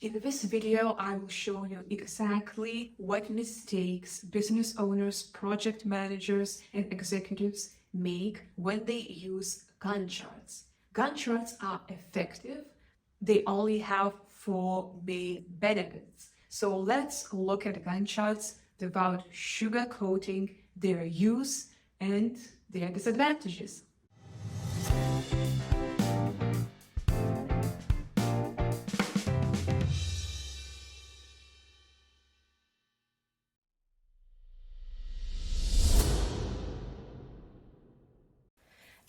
In this video, I will show you exactly what mistakes business owners, project managers, and executives make when they use Gantt charts. Gantt charts are effective. They only have four main benefits. So let's look at Gantt charts without sugarcoating their use and their disadvantages.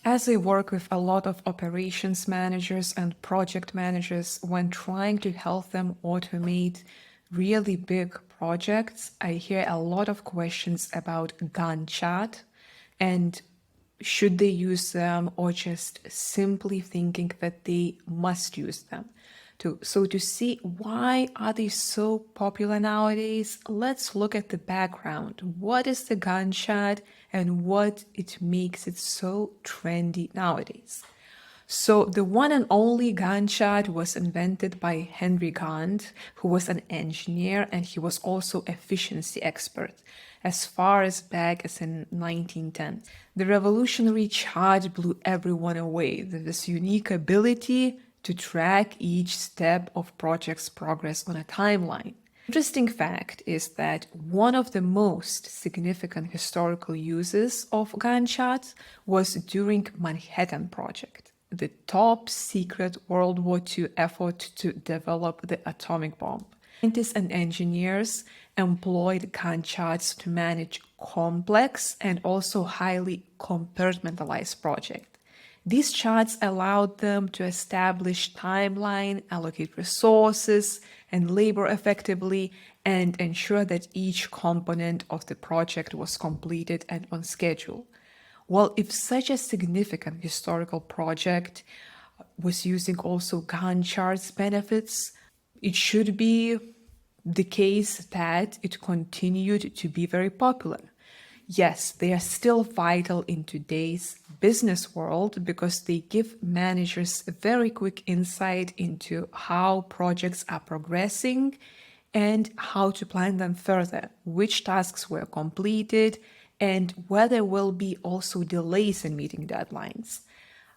As I work with a lot of operations managers and project managers when trying to help them automate really big projects, I hear a lot of questions about Gantt chart and should they use them or just simply thinking that they must use them. So to see why are they so popular nowadays, let's look at the background. What is the Gantt chart and what it makes it so trendy nowadays? So the one and only Gantt chart was invented by Henry Gantt, who was an engineer and he was also efficiency expert as far as back as in 1910. The revolutionary chart blew everyone away. This unique ability to track each step of project's progress on a timeline. Interesting fact is that one of the most significant historical uses of Gantt charts was during Manhattan Project, the top secret World War II effort to develop the atomic bomb. Scientists and engineers employed Gantt charts to manage complex and also highly compartmentalized projects. These charts allowed them to establish timeline, allocate resources and labor effectively, and ensure that each component of the project was completed and on schedule. Well, if such a significant historical project was using also Gantt charts benefits, it should be the case that it continued to be very popular. Yes, they are still vital in today's business world because they give managers a very quick insight into how projects are progressing and how to plan them further, which tasks were completed, and where there will be also delays in meeting deadlines.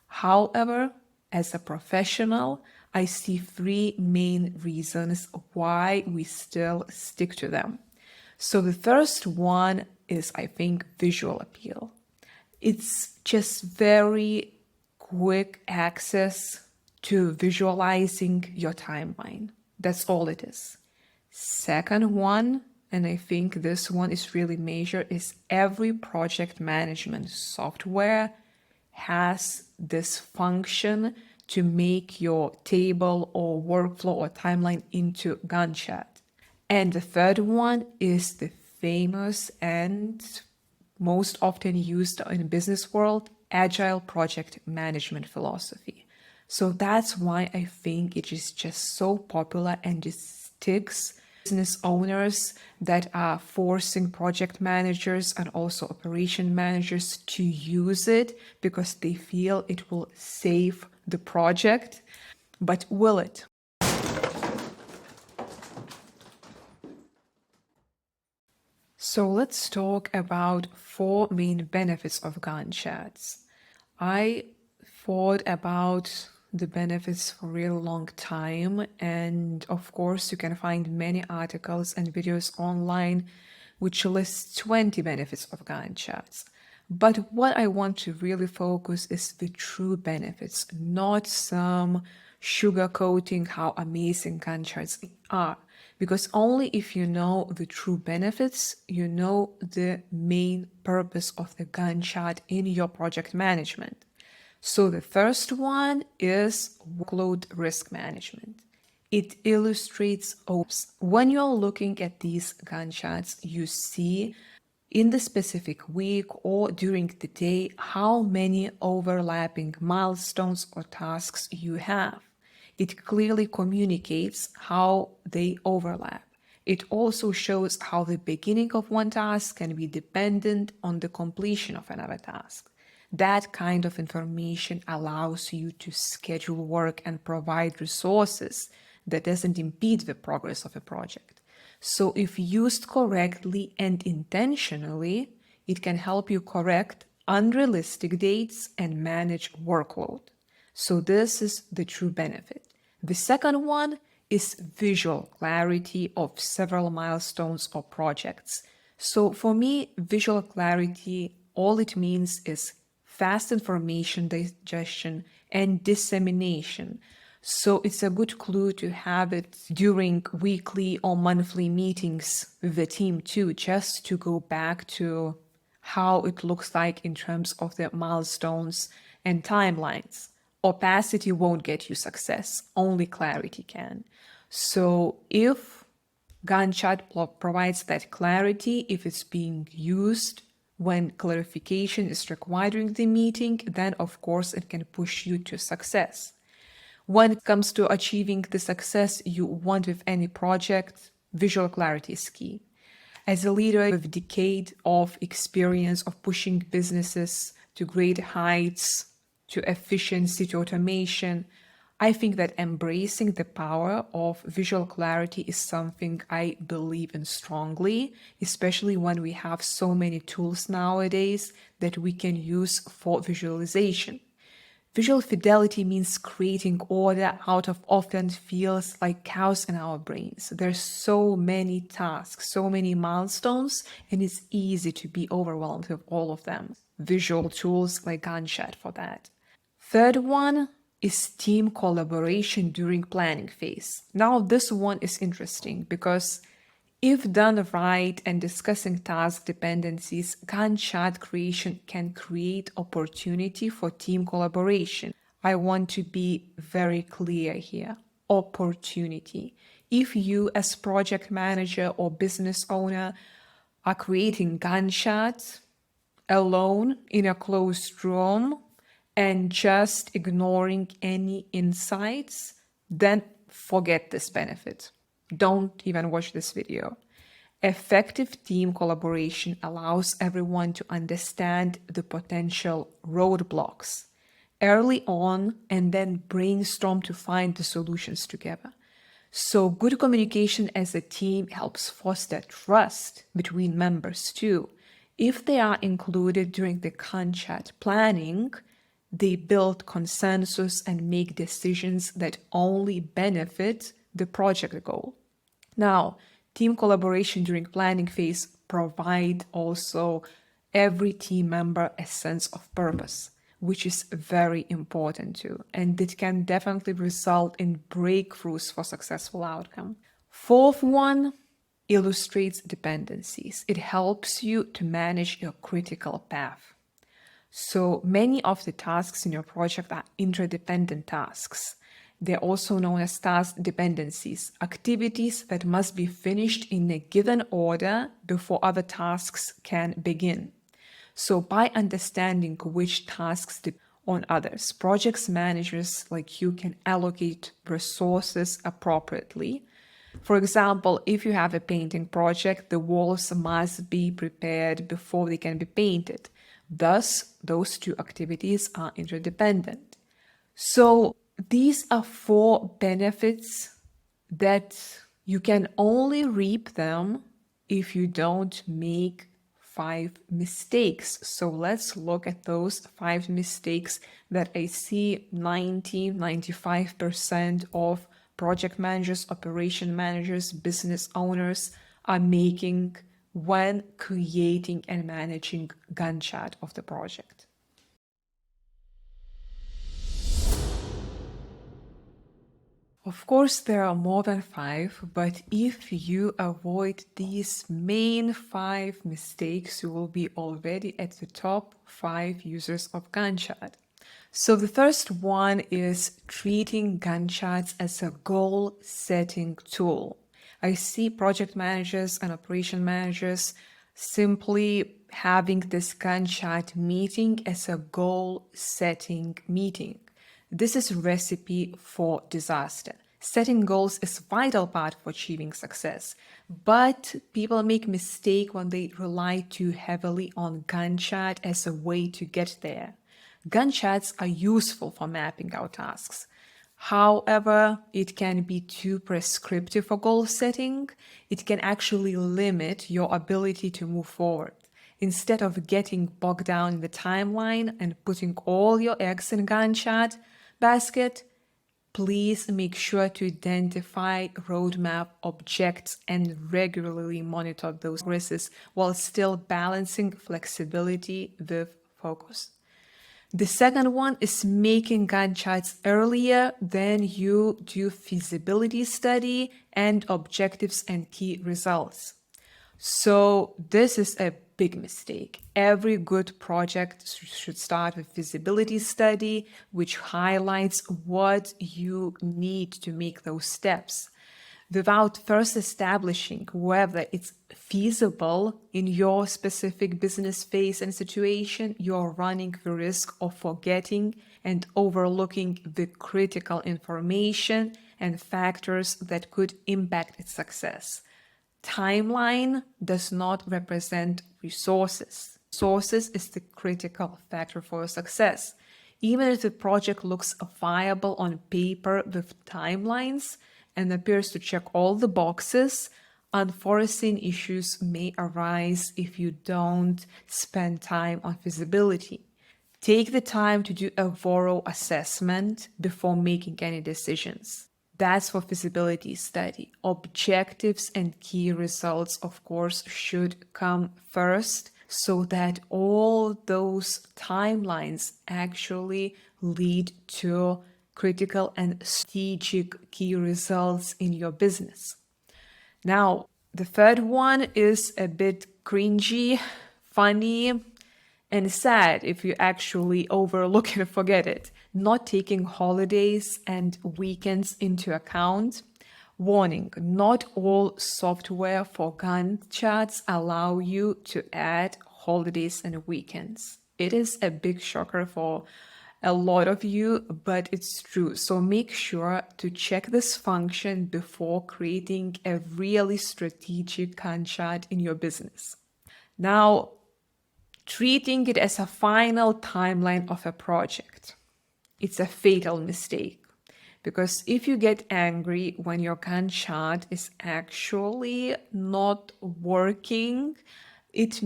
However, as a professional, I see three main reasons why we still stick to them. So the first one is, I think, visual appeal. It's just very quick access to visualizing your timeline. That's all it is. Second one, and I think this one is really major, is every project management software has this function to make your table or workflow or timeline into Gantt chart. And the third one is the famous and most often used in business world, agile project management philosophy. So that's why I think it is just so popular and it sticks. Business owners that are forcing project managers and also operation managers to use it because they feel it will save the project. But will it? So let's talk about four main benefits of Gantt charts. I thought about the benefits for a real long time, and of course you can find many articles and videos online which list 20 benefits of Gantt charts. But what I want to really focus is the true benefits, not some sugarcoating how amazing Gantt charts are. Because only if you know the true benefits, you know the main purpose of the Gantt chart in your project management. So the first one is workload risk management. It illustrates OPS. When you're looking at these Gantt charts, you see in the specific week or during the day how many overlapping milestones or tasks you have. It clearly communicates how they overlap. It also shows how the beginning of one task can be dependent on the completion of another task. That kind of information allows you to schedule work and provide resources that doesn't impede the progress of a project. So if used correctly and intentionally, it can help you correct unrealistic dates and manage workload. So this is the true benefit. The second one is visual clarity of several milestones or projects. So for me, visual clarity, all it means is fast information digestion and dissemination. So it's a good clue to have it during weekly or monthly meetings with the team too, just to go back to how it looks like in terms of the milestones and timelines. Opacity won't get you success, only clarity can. So if Gantt chart provides that clarity, if it's being used when clarification is required during the meeting, then of course it can push you to success. When it comes to achieving the success you want with any project, visual clarity is key. As a leader with a decade of experience of pushing businesses to great heights, to efficiency, to automation, I think that embracing the power of visual clarity is something I believe in strongly, especially when we have so many tools nowadays that we can use for visualization. Visual fidelity means creating order out of often feels like chaos in our brains. There's so many tasks, so many milestones, and it's easy to be overwhelmed with all of them. Visual tools like Gantt chart for that. Third one is team collaboration during planning phase. Now this one is interesting because if done right and discussing task dependencies, Gantt chart creation can create opportunity for team collaboration. I want to be very clear here. Opportunity. If you as project manager or business owner are creating Gantt charts alone in a closed room and just ignoring any insights, then forget this benefit. Don't even watch this video. Effective team collaboration allows everyone to understand the potential roadblocks early on and then brainstorm to find the solutions together. So good communication as a team helps foster trust between members too. If they are included during the Gantt chart planning, they build consensus and make decisions that only benefit the project goal. Now, team collaboration during planning phase provide also every team member a sense of purpose, which is very important too, and it can definitely result in breakthroughs for successful outcome. Fourth one illustrates dependencies. It helps you to manage your critical path. So many of the tasks in your project are interdependent tasks. They're also known as task dependencies, activities that must be finished in a given order before other tasks can begin. So by understanding which tasks depend on others, project managers like you can allocate resources appropriately. For example, if you have a painting project, the walls must be prepared before they can be painted. Thus, those two activities are interdependent. So these are 4 benefits that you can only reap them if you don't make 5 mistakes. So let's look at those 5 mistakes that I see 95% of project managers, operation managers, business owners are making when creating and managing Gantt chart of the project. Of course, there are more than 5, but if you avoid these main 5 mistakes, you will be already at the top 5 users of Gantt chart. So the first one is treating Gantt charts as a goal-setting tool. I see project managers and operation managers simply having this Gantt chart meeting as a goal-setting meeting. This is a recipe for disaster. Setting goals is a vital part for achieving success, but people make mistake when they rely too heavily on Gantt chart as a way to get there. Gantt charts are useful for mapping out tasks, However, it can be too prescriptive for goal setting. It can actually limit your ability to move forward. Instead of getting bogged down in the timeline and putting all your eggs in Gantt chart basket, please make sure to identify roadmap objects and regularly monitor those progresses while still balancing flexibility with focus. The second one is making Gantt charts earlier than you do feasibility study and objectives and key results. So this is a big mistake. Every good project should start with feasibility study, which highlights what you need to make those steps. Without first establishing whether it's feasible in your specific business phase and situation, you're running the risk of forgetting and overlooking the critical information and factors that could impact its success. Timeline does not represent resources. Resources is the critical factor for success. Even if the project looks viable on paper with timelines and appears to check all the boxes, unforeseen issues may arise if you don't spend time on feasibility. Take the time to do a thorough assessment before making any decisions. That's for feasibility study. Objectives and key results, of course, should come first so that all those timelines actually lead to critical and strategic key results in your business. Now, the third one is a bit cringy, funny, and sad if you actually overlook and forget it. Not taking holidays and weekends into account. Warning, not all software for Gantt charts allow you to add holidays and weekends. It is a big shocker for a lot of you, but it's true. So make sure to check this function before creating a really strategic Gantt chart in your business. Now, treating it as a final timeline of a project. It's a fatal mistake because if you get angry when your Gantt chart is actually not working, it's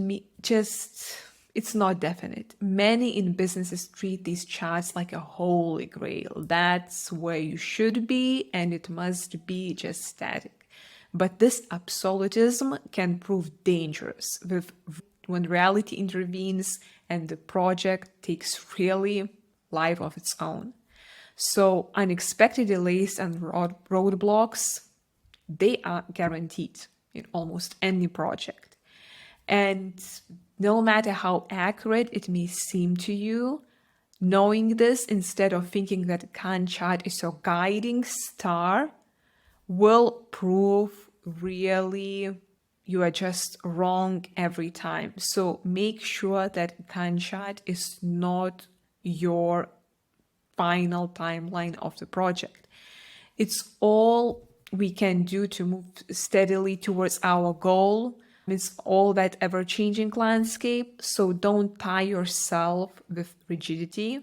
not definite. Many in businesses treat these charts like a holy grail. That's where you should be, and it must be just static. But this absolutism can prove dangerous when reality intervenes and the project takes really life of its own. So unexpected delays and roadblocks, they are guaranteed in almost any project. And no matter how accurate it may seem to you, knowing this instead of thinking that Gantt chart is your guiding star will prove really you are just wrong every time. So make sure that Gantt chart is not your final timeline of the project. It's all we can do to move steadily towards our goal. It's all that ever-changing landscape. So don't tie yourself with rigidity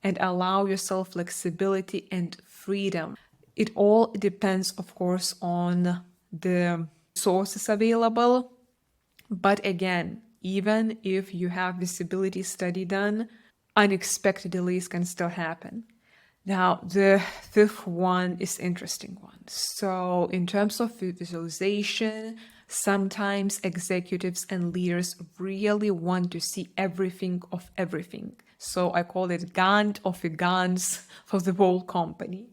and allow yourself flexibility and freedom. It all depends, of course, on the sources available. But again, even if you have visibility study done, unexpected delays can still happen. Now, the fifth one is interesting one. So in terms of visualization, sometimes executives and leaders really want to see everything of everything. So I call it Gantt of the Gantts for the whole company.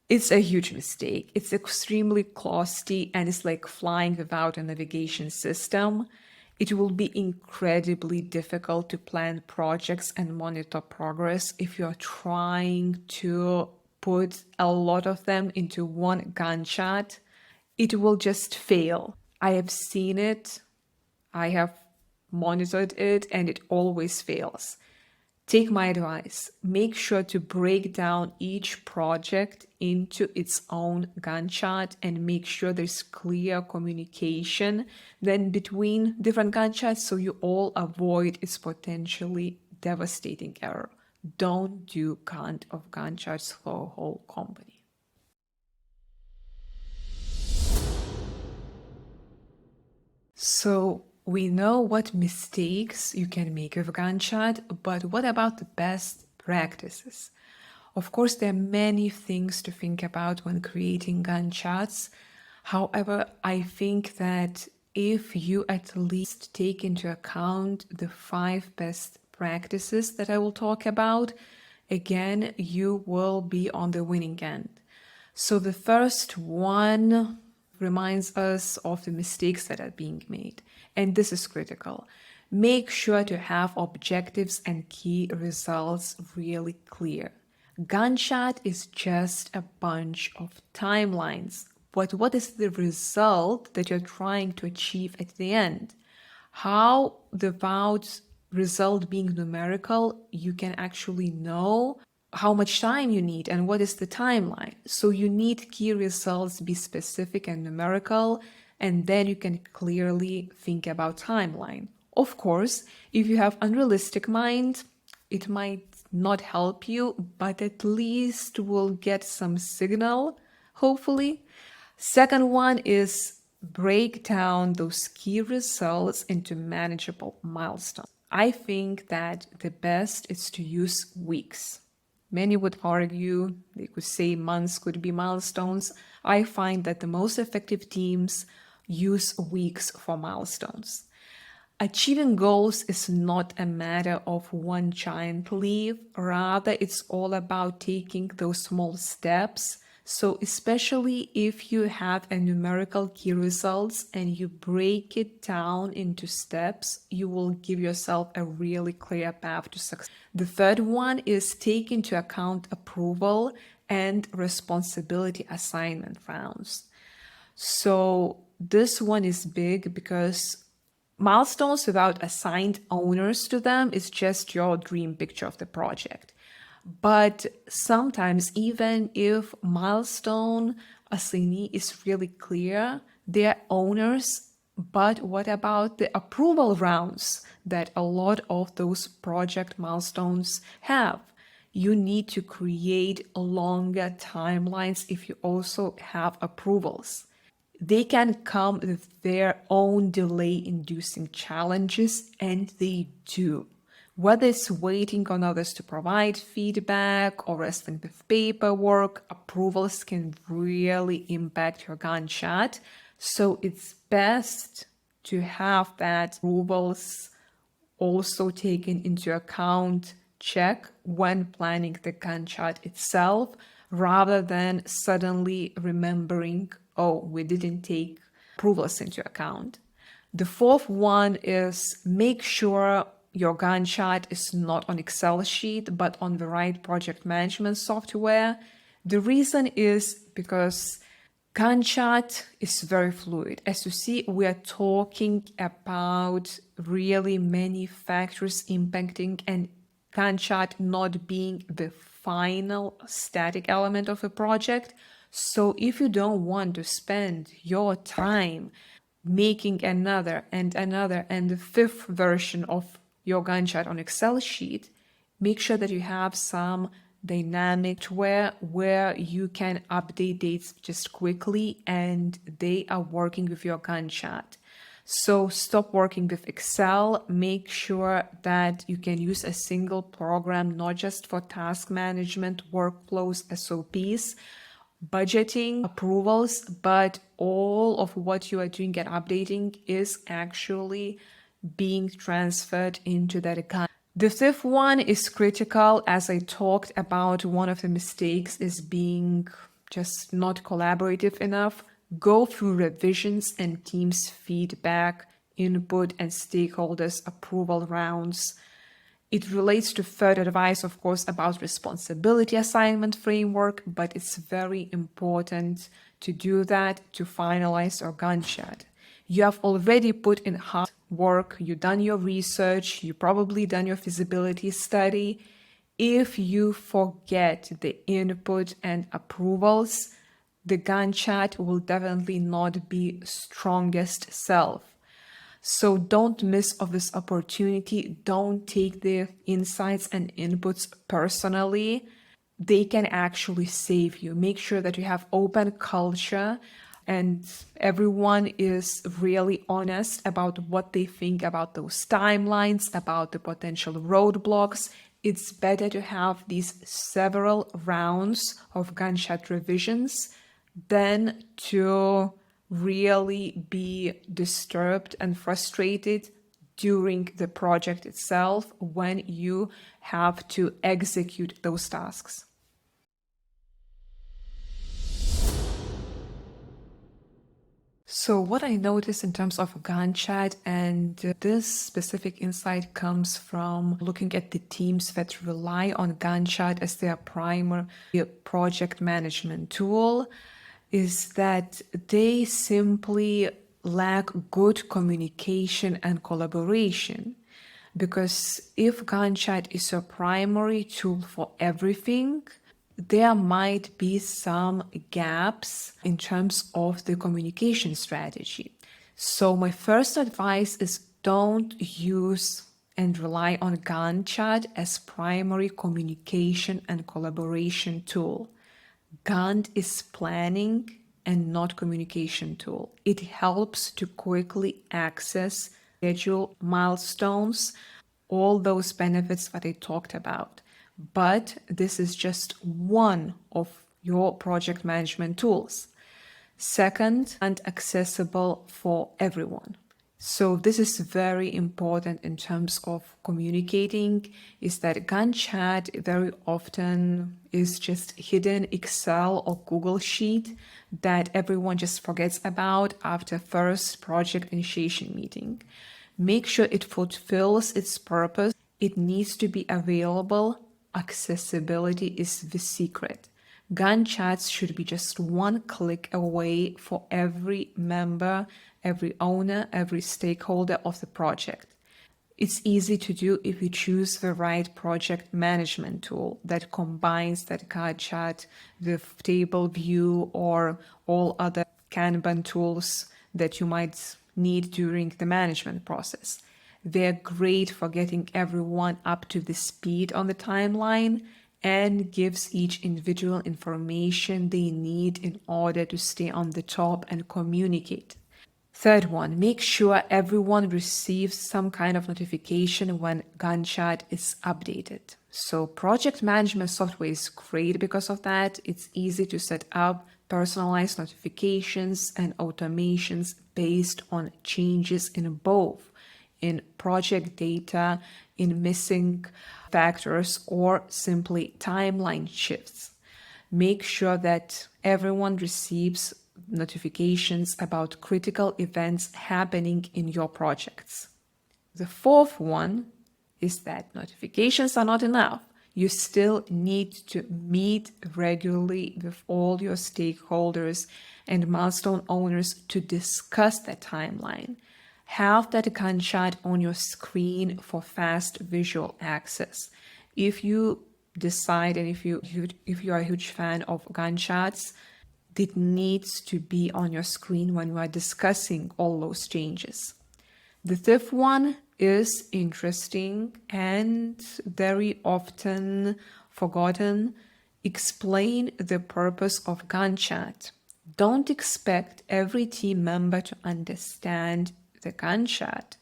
It's a huge mistake. It's extremely costly and it's like flying without a navigation system. It will be incredibly difficult to plan projects and monitor progress if you're trying to put a lot of them into one Gantt chart. It will just fail. I have seen it. I have monitored it and it always fails. Take my advice. Make sure to break down each project into its own Gantt chart and make sure there's clear communication then between different Gantt charts so you all avoid its potentially devastating error. Don't do Gantt charts for a whole company. So we know what mistakes you can make with Gantt chart, but what about the best practices? Of course, there are many things to think about when creating Gantt charts. However, I think that if you at least take into account the 5 best practices that I will talk about, again, you will be on the winning end. So the first one reminds us of the mistakes that are being made, and this is critical. Make sure to have objectives and key results really clear. Gantt chart is just a bunch of timelines, but what is the result that you're trying to achieve at the end? How, without result being numerical, you can actually know how much time you need and what is the timeline. So you need key results be specific and numerical, and then you can clearly think about timeline. Of course, if you have unrealistic mind, it might not help you, but at least will get some signal, hopefully. Second one is break down those key results into manageable milestones. I think that the best is to use weeks. Many would argue, they could say months could be milestones. I find that the most effective teams use weeks for milestones. Achieving goals is not a matter of one giant leap, rather, it's all about taking those small steps. So, especially if you have a numerical key results and you break it down into steps, you will give yourself a really clear path to success. The third one is take into account approval and responsibility assignment rounds. So, this one is big because milestones without assigned owners to them is just your dream picture of the project. But sometimes, even if milestone assignee is really clear, they're owners. But what about the approval rounds that a lot of those project milestones have? You need to create longer timelines if you also have approvals. They can come with their own delay-inducing challenges, and they do. Whether it's waiting on others to provide feedback or wrestling with paperwork, approvals can really impact your Gantt chart. So it's best to have that approvals also taken into account, check when planning the Gantt chart itself, rather than suddenly remembering, oh, we didn't take approvals into account. The fourth one is make sure your Gantt chart is not on Excel sheet, but on the right project management software. The reason is because Gantt chart is very fluid. As you see, we are talking about really many factors impacting, and Gantt chart not being the final static element of a project. So if you don't want to spend your time making another and the fifth version of your Gantt chart on Excel sheet, make sure that you have some dynamic where you can update dates just quickly and they are working with your Gantt chart. So stop working with Excel. Make sure that you can use a single program, not just for task management, workflows, SOPs, budgeting, approvals, but all of what you are doing and updating is actually being transferred into that account. The fifth one is critical. As I talked about, one of the mistakes is being just not collaborative enough. Go through revisions and teams' feedback, input, and stakeholders' approval rounds. It relates to further advice, of course, about responsibility assignment framework, but it's very important to do that to finalize your Gantt chart. You have already put in hard work, you've done your research, you probably done your feasibility study. If you forget the input and approvals, the Gantt chart will definitely not be strongest self. So don't miss of this opportunity. Don't take the insights and inputs personally. They can actually save you. Make sure that you have open culture. and everyone is really honest about what they think about those timelines, about the potential roadblocks. It's better to have these several rounds of Gantt chart revisions than to really be disturbed and frustrated during the project itself when you have to execute those tasks. So what I noticed in terms of Gantt chart, and this specific insight comes from looking at the teams that rely on Gantt chart as their primary project management tool, is that they simply lack good communication and collaboration. Because if Gantt chart is your primary tool for everything, there might be some gaps in terms of the communication strategy. So my first advice is don't use and rely on Gantt chart as primary communication and collaboration tool. Gantt is planning and not communication tool. It helps to quickly access, schedule milestones, all those benefits that I talked about. But this is just one of your project management tools. Second, and accessible for everyone. So this is very important in terms of communicating, is that Gantt chart very often is just hidden Excel or Google sheet that everyone just forgets about after first project initiation meeting. Make sure it fulfills its purpose. It needs to be available. Accessibility is the secret. Gantt charts should be just one click away for every member, every owner, every stakeholder of the project. It's easy to do if you choose the right project management tool that combines that Gantt chart with table view or all other Kanban tools that you might need during the management process. They're great for getting everyone up to the speed on the timeline and gives each individual information they need in order to stay on the top and communicate. Third one, make sure everyone receives some kind of notification when Gantt chart is updated. So project management software is great because of that. It's easy to set up personalized notifications and automations based on changes in both in project data, in missing factors, or simply timeline shifts. Make sure that everyone receives notifications about critical events happening in your projects. The fourth one is that notifications are not enough. You still need to meet regularly with all your stakeholders and milestone owners to discuss the timeline. Have that Gantt chart on your screen for fast visual access. If you decide and if you are a huge fan of Gantt charts, it needs to be on your screen when you are discussing all those changes. The fifth one is interesting and very often forgotten. Explain the purpose of Gantt chart. Don't expect every team member to understand the Gantt chart.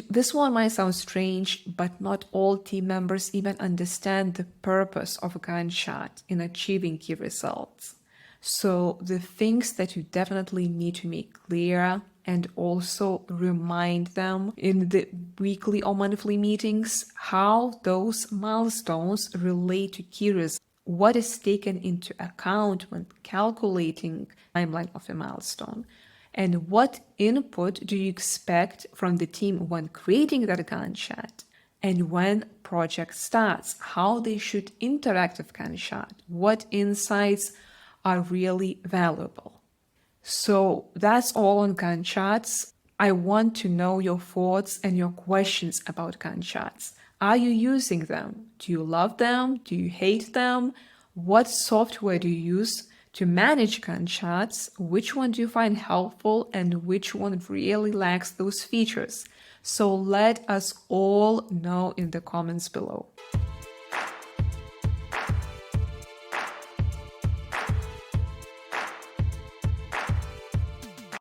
This one might sound strange, but not all team members even understand the purpose of a Gantt chart in achieving key results. So the things that you definitely need to make clear and also remind them in the weekly or monthly meetings how those milestones relate to key results. What is taken into account when calculating the timeline of a milestone? And what input do you expect from the team when creating that Gantt chart? And when project starts, how they should interact with Gantt chart? What insights are really valuable? So that's all on Gantt charts. I want to know your thoughts and your questions about Gantt charts. Are you using them? Do you love them? Do you hate them? What software do you use to manage Gantt charts? Which one do you find helpful and which one really lacks those features? So let us all know in the comments below.